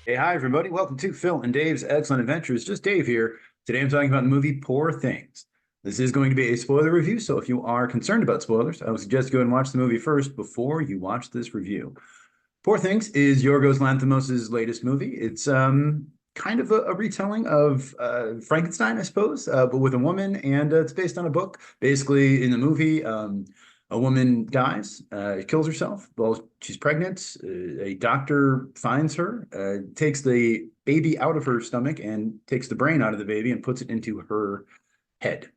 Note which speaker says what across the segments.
Speaker 1: Hey, hi, everybody. Welcome to Phil and Dave's Excellent Adventures. Just Dave here. Today I'm talking about the movie Poor Things. This is going to be a spoiler review, so if you are concerned about spoilers, I would suggest go and watch the movie first before you watch this review. Poor Things is Yorgos Lanthimos' latest movie. It's kind of a retelling of Frankenstein, I suppose, but with a woman, and it's based on a book. Basically, in the movie, a woman dies, kills herself while she's pregnant. A doctor finds her, takes the baby out of her stomach, and takes the brain out of the baby and puts it into her head.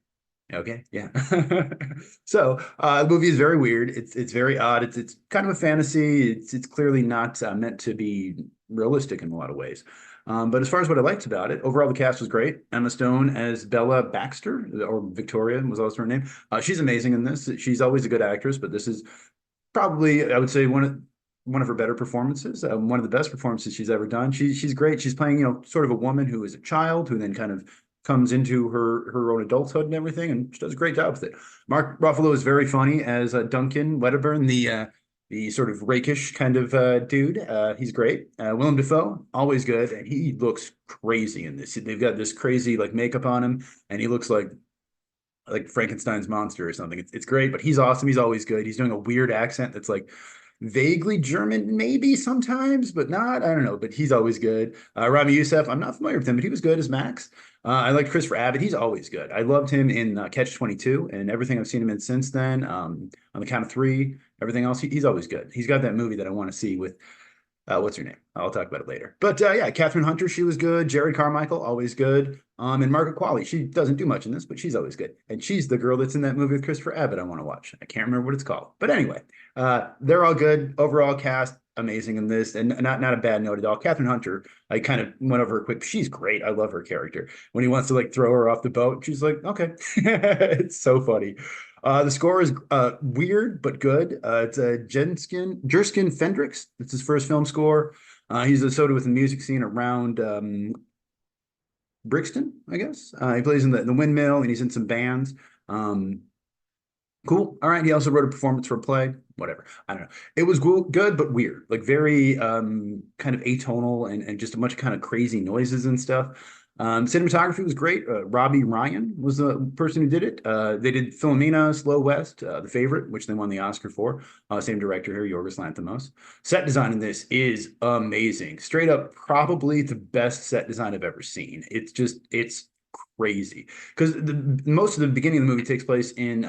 Speaker 1: Okay, yeah. So the movie is very weird. It's very odd. It's kind of a fantasy. It's clearly not meant to be realistic in a lot of ways. But as far as what I liked about it, overall the cast was great. Emma Stone as Bella Baxter, or Victoria was also her name. She's amazing in this. She's always a good actress, but this is probably, I would say, one of her better performances, one of the best performances she's ever done. She's great. She's playing, sort of a woman who is a child who then kind of comes into her own adulthood and everything, and she does a great job with it. Mark Ruffalo is very funny as Duncan Wedderburn, the sort of rakish kind of dude. He's great. Willem Dafoe, always good, and he looks crazy in this. They've got this crazy like makeup on him, and he looks like Frankenstein's monster or something. It's great, but he's awesome. He's always good. He's doing a weird accent that's like vaguely German, maybe sometimes, but not. I don't know, but he's always good. Ramy Youssef, I'm not familiar with him, but he was good as Max. I like Christopher Abbott. He's always good. I loved him in Catch 22 and everything I've seen him in since then. On the Count of Three, everything else, he's always good. He's got that movie that I want to see with what's her name? I'll talk about it later. But yeah, Kathryn Hunter, she was good. Jerrod Carmichael, always good. And Margaret Qualley, she doesn't do much in this, but she's always good. And she's the girl that's in that movie with Christopher Abbott I want to watch. I can't remember what it's called. But anyway, they're all good. Overall cast, amazing in this. And not a bad note at all. Kathryn Hunter, I kind of went over her quick. She's great. I love her character. When he wants to like throw her off the boat, she's like, okay. It's so funny. The score is weird but good. It's Jerskin Fendrix. It's his first film score. He's associated with the music scene around Brixton, I guess. He plays in the Windmill and he's in some bands. Cool. All right. He also wrote a performance for a play. Whatever. I don't know. It was good but weird, like very kind of atonal and just a bunch of kind of crazy noises and stuff. Cinematography was great. Robbie Ryan was the person who did it. They did Philomena, Slow West, The Favorite, which they won the Oscar for. Same director here, Yorgos Lanthimos. Set design in this is amazing. Straight up, probably the best set design I've ever seen. It's crazy because most of the beginning of the movie takes place in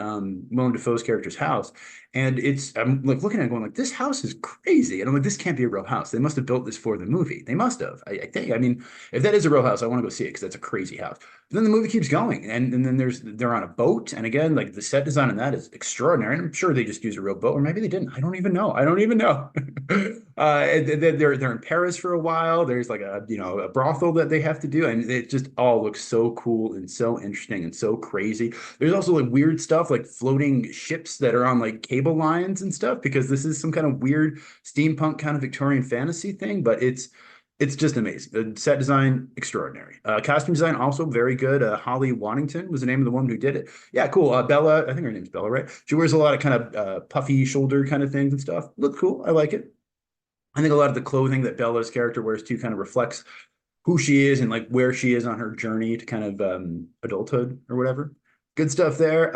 Speaker 1: Willem Dafoe's character's house, and I'm like looking at it going like this house is crazy, and I'm like this can't be a real house. They must have built this for the movie. They must have. I think. I mean, if that is a real house, I want to go see it because that's a crazy house. But then the movie keeps going, and then they're on a boat, and again like the set design on that is extraordinary. And I'm sure they just used a real boat, or maybe they didn't. I don't even know. I don't even know. They're in Paris for a while. There's like a brothel that they have to do, and it just all looks so cool and so interesting and so crazy. There's also like weird stuff like floating ships that are on like cable lines and stuff because this is some kind of weird steampunk kind of Victorian fantasy thing, but it's just amazing. The set design, extraordinary. Costume design, also very good. Holly Waddington was the name of the woman who did it. Yeah, cool. Bella, I think her name's Bella, right? She wears a lot of kind of puffy shoulder kind of things and stuff. Look cool. I like it. I think a lot of the clothing that Bella's character wears too kind of reflects who she is and like where she is on her journey to kind of adulthood or whatever. Good stuff there.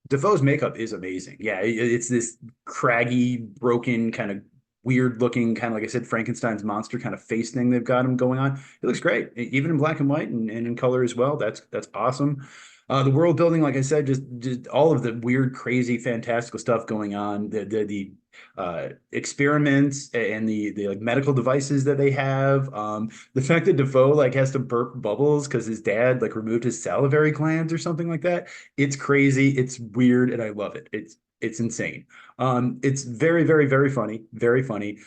Speaker 1: Defoe's makeup is amazing. Yeah, it's this craggy, broken, kind of weird looking, kind of like I said, Frankenstein's monster kind of face thing they've got him going on. It looks great, even in black and white and in color as well. That's awesome. The world building, like I said, just all of the weird, crazy, fantastical stuff going on. The experiments and the like medical devices that they have. The fact that Defoe like has to burp bubbles because his dad like removed his salivary glands or something like that. It's crazy. It's weird, and I love it. It's insane. It's very, very, very funny. Very funny.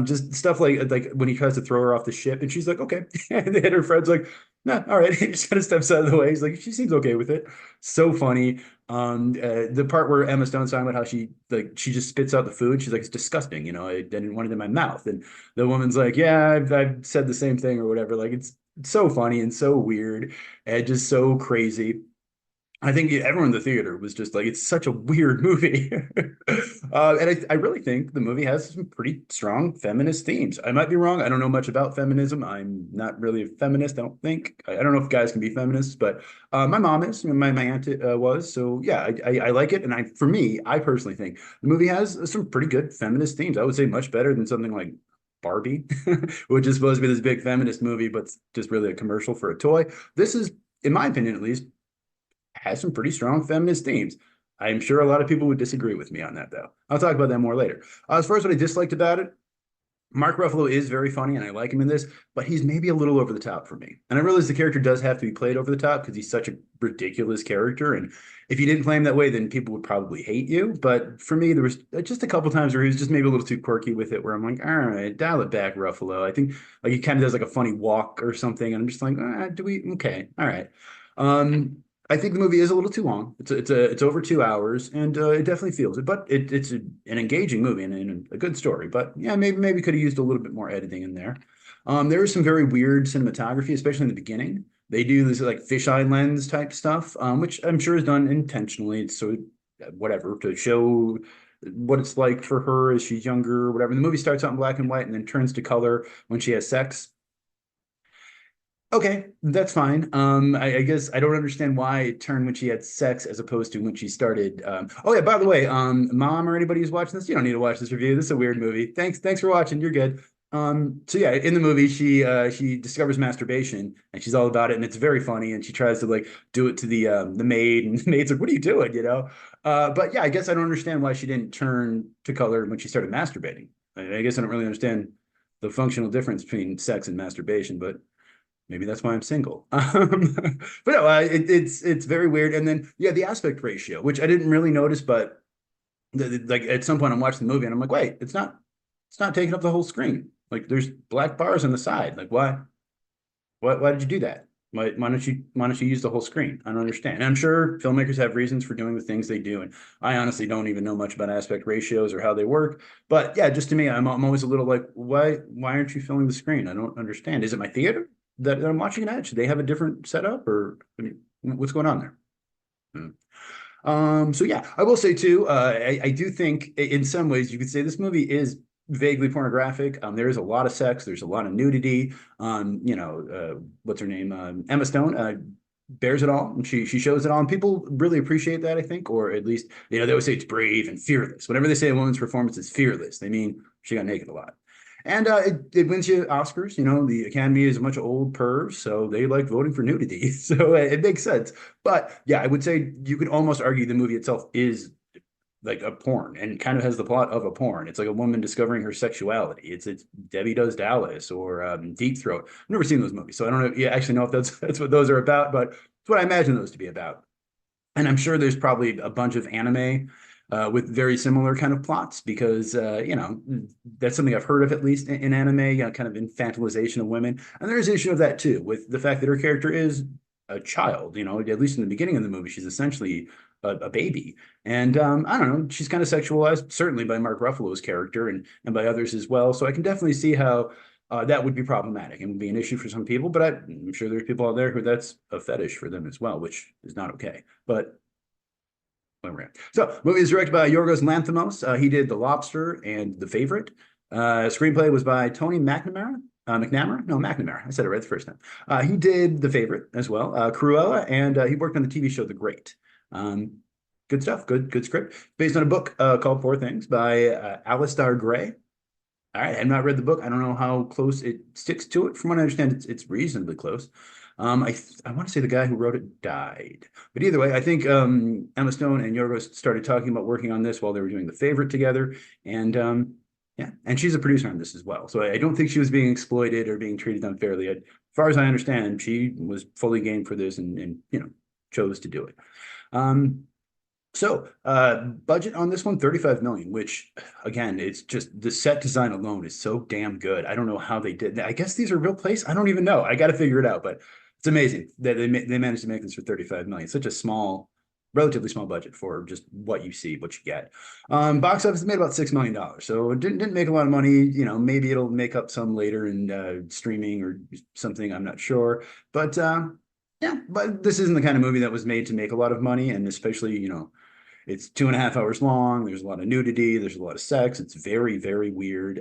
Speaker 1: Just stuff like when he tries to throw her off the ship, and she's like, okay, and then her friend's like, nah, all right. He just kind of steps out of the way. He's like, she seems okay with it. So funny. The part where Emma Stone's talking about how she just spits out the food. She's like, it's disgusting. I didn't want it in my mouth. And the woman's like, yeah, I've said the same thing or whatever. Like it's so funny and so weird and just so crazy. I think everyone in the theater was just like, it's such a weird movie. And I really think the movie has some pretty strong feminist themes. I might be wrong. I don't know much about feminism. I'm not really a feminist, I don't think. I don't know if guys can be feminists, but my mom is, and my aunt was. So yeah, I like it. And for me, I personally think the movie has some pretty good feminist themes. I would say much better than something like Barbie, which is supposed to be this big feminist movie, but it's just really a commercial for a toy. This is, in my opinion at least, has some pretty strong feminist themes. I'm sure a lot of people would disagree with me on that, though. I'll talk about that more later. As far as what I disliked about it, Mark Ruffalo is very funny, and I like him in this, but he's maybe a little over the top for me. And I realize the character does have to be played over the top because he's such a ridiculous character. And if you didn't play him that way, then people would probably hate you. But for me, there was just a couple times where he was just maybe a little too quirky with it, where I'm like, all right, dial it back, Ruffalo. I think like he kind of does like a funny walk or something, and I'm just like, do we? Okay, all right. Um, I think the movie is a little too long. It's over 2 hours, and it definitely feels it. But an engaging movie and a good story. But yeah, maybe could have used a little bit more editing in there. There is some very weird cinematography, especially in the beginning. They do this like fisheye lens type stuff, which I'm sure is done intentionally. So whatever to show what it's like for her as she's younger, or whatever. The movie starts out in black and white and then turns to color when she has sex. Okay, that's fine. I guess I don't understand why it turned when she had sex as opposed to when she started. Oh yeah, by the way, mom or anybody who's watching this, you don't need to watch this review. This is a weird movie. Thanks for watching. You're good. So yeah, in the movie, she discovers masturbation and she's all about it, and it's very funny. And she tries to like do it to the maid, and the maid's like, "What are you doing?" You know. But yeah, I guess I don't understand why she didn't turn to color when she started masturbating. I guess I don't really understand the functional difference between sex and masturbation, but maybe that's why I'm single. But no, it's very weird. And then yeah, the aspect ratio, which I didn't really notice, but like at some point I'm watching the movie and I'm like, wait, it's not taking up the whole screen. Like there's black bars on the side. Like why? Why did you do that? Why don't you use the whole screen? I don't understand. And I'm sure filmmakers have reasons for doing the things they do, and I honestly don't even know much about aspect ratios or how they work. But yeah, just to me, I'm always a little like, why aren't you filling the screen? I don't understand. Is it my theater that I'm watching it at? Should they have a different setup, or I mean, what's going on there? Hmm. So yeah, I will say too, I do think in some ways you could say this movie is vaguely pornographic. There is a lot of sex, there's a lot of nudity. What's her name? Emma Stone bears it all, and she shows it all, and people really appreciate that, I think, or at least they always say it's brave and fearless. Whenever they say a woman's performance is fearless, they mean she got naked a lot. And it wins you Oscars. The Academy is a bunch of old pervs, so they like voting for nudity. So it makes sense. But yeah, I would say you could almost argue the movie itself is like a porn and kind of has the plot of a porn. It's like a woman discovering her sexuality. It's Debbie Does Dallas or Deep Throat. I've never seen those movies, so I don't know. Yeah, actually know if that's what those are about, but it's what I imagine those to be about. And I'm sure there's probably a bunch of anime with very similar kind of plots because that's something I've heard of at least in anime, kind of infantilization of women. And there's an issue of that too, with the fact that her character is a child. At least in the beginning of the movie, she's essentially a baby, and I don't know, she's kind of sexualized, certainly by Mark Ruffalo's character and by others as well. So I can definitely see how. That would be problematic and would be an issue for some people, but I'm sure there's people out there who that's a fetish for them as well, which is not okay. But so, movie is directed by Yorgos Lanthimos. He did The Lobster and The Favorite. Screenplay was by Tony McNamara. McNamara? No, McNamara. I said it right the first time. He did The Favorite as well, Cruella, and he worked on the TV show The Great. Um, Good stuff. Good script. Based on a book called Poor Things by Alasdair Gray. All right, I have not read the book. I don't know how close it sticks to it. From what I understand, it's reasonably close. I want to say the guy who wrote it died, but either way, I think Emma Stone and Yorgos started talking about working on this while they were doing The Favorite together, and yeah, and she's a producer on this as well. So I don't think she was being exploited or being treated unfairly. As far as I understand, she was fully game for this and chose to do it. Budget on this one, 35 million, which again, it's just the set design alone is so damn good. I don't know how they did that. I guess these are real places. I don't even know. I got to figure it out, but it's amazing that they managed to make this for 35 million. Such a relatively small budget for just what you see, what you get. Box office made about $6 million, so it didn't make a lot of money. Maybe it'll make up some later in streaming or something. I'm not sure, but Yeah, but this isn't the kind of movie that was made to make a lot of money, and especially, it's 2.5 hours long. There's a lot of nudity. There's a lot of sex. It's very, very weird.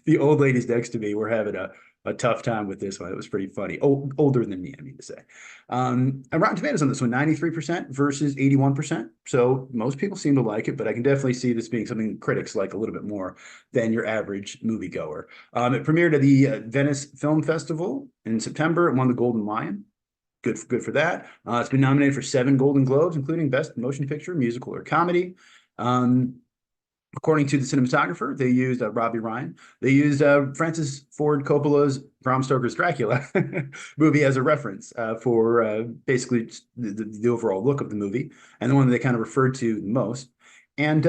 Speaker 1: The old ladies next to me were having a tough time with this one. It was pretty funny. Older than me, I mean to say. And Rotten Tomatoes on this one, 93% versus 81%. So most people seem to like it, but I can definitely see this being something critics like a little bit more than your average moviegoer. It premiered at the Venice Film Festival in September. It won the Golden Lion. Good for that. It's been nominated for 7 Golden Globes, including Best Motion Picture, Musical, or Comedy. Um, According to the cinematographer, they used Robbie Ryan. They used Francis Ford Coppola's Bram Stoker's Dracula movie as a reference for basically the overall look of the movie, and the one that they kind of referred to the most. And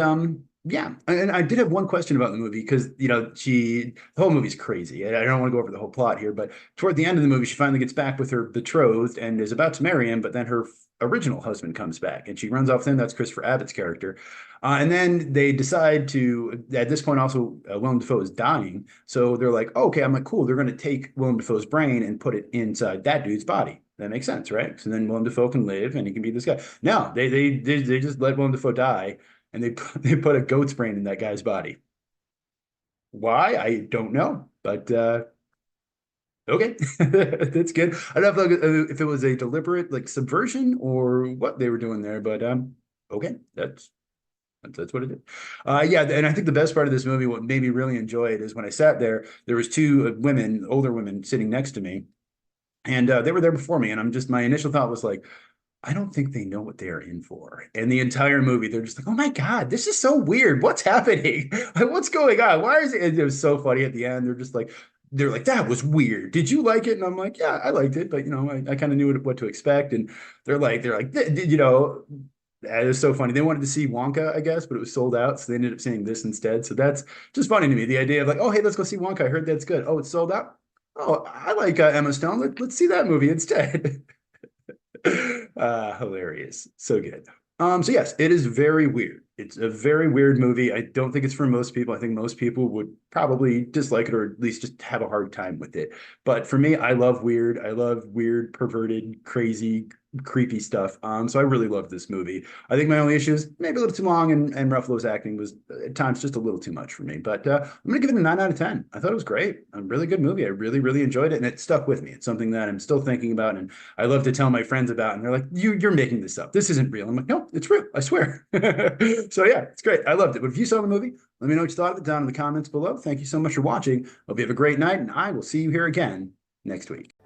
Speaker 1: yeah, and I did have one question about the movie because the whole movie's crazy. I don't want to go over the whole plot here, but toward the end of the movie, she finally gets back with her betrothed and is about to marry him, but then her original husband comes back and she runs off with him. That's Christopher Abbott's character. And then they decide to, at this point, also, Willem Dafoe is dying. So they're like, oh, okay, I'm like, cool. They're going to take Willem Dafoe's brain and put it inside that dude's body. That makes sense, right? So then Willem Dafoe can live and he can be this guy. No, they just let Willem Dafoe die and they put a goat's brain in that guy's body. Why? I don't know, but okay, that's good. I don't know if it was a deliberate like subversion or what they were doing there, but okay, that's what it is. Yeah, and I think the best part of this movie, what made me really enjoy it, is when I sat there, there was two women, older women, sitting next to me, and they were there before me, and my initial thought was like, I don't think they know what they are in for. And the entire movie, they're just like, oh my God, this is so weird. What's happening? Like, what's going on? Why is it? And it was so funny at the end. They're like, that was weird. Did you like it? And I'm like, yeah, I liked it, but I kind of knew what to expect. And they're like, it was so funny. They wanted to see Wonka, I guess, but it was sold out. So they ended up seeing this instead. So that's just funny to me. The idea of like, oh, hey, let's go see Wonka. I heard that's good. Oh, it's sold out. Oh, I like Emma Stone. Let's see that movie instead. Hilarious. So good. So yes, it is very weird. It's a very weird movie. I don't think it's for most people. I think most people would probably dislike it or at least just have a hard time with it. But for me, I love weird. I love weird, perverted, crazy, creepy stuff. So I really love this movie. I think my only issue is maybe a little too long and Ruffalo's acting was at times just a little too much for me. But I'm gonna give it a 9 out of 10. I thought it was great. A really good movie. I really, really enjoyed it, and it stuck with me. It's something that I'm still thinking about, and I love to tell my friends about. And they're like, "You're making this up. This isn't real." I'm like, "No, it's real. I swear." So yeah, it's great. I loved it. But if you saw the movie, let me know what you thought of it down in the comments below. Thank you so much for watching. Hope you have a great night, and I will see you here again next week.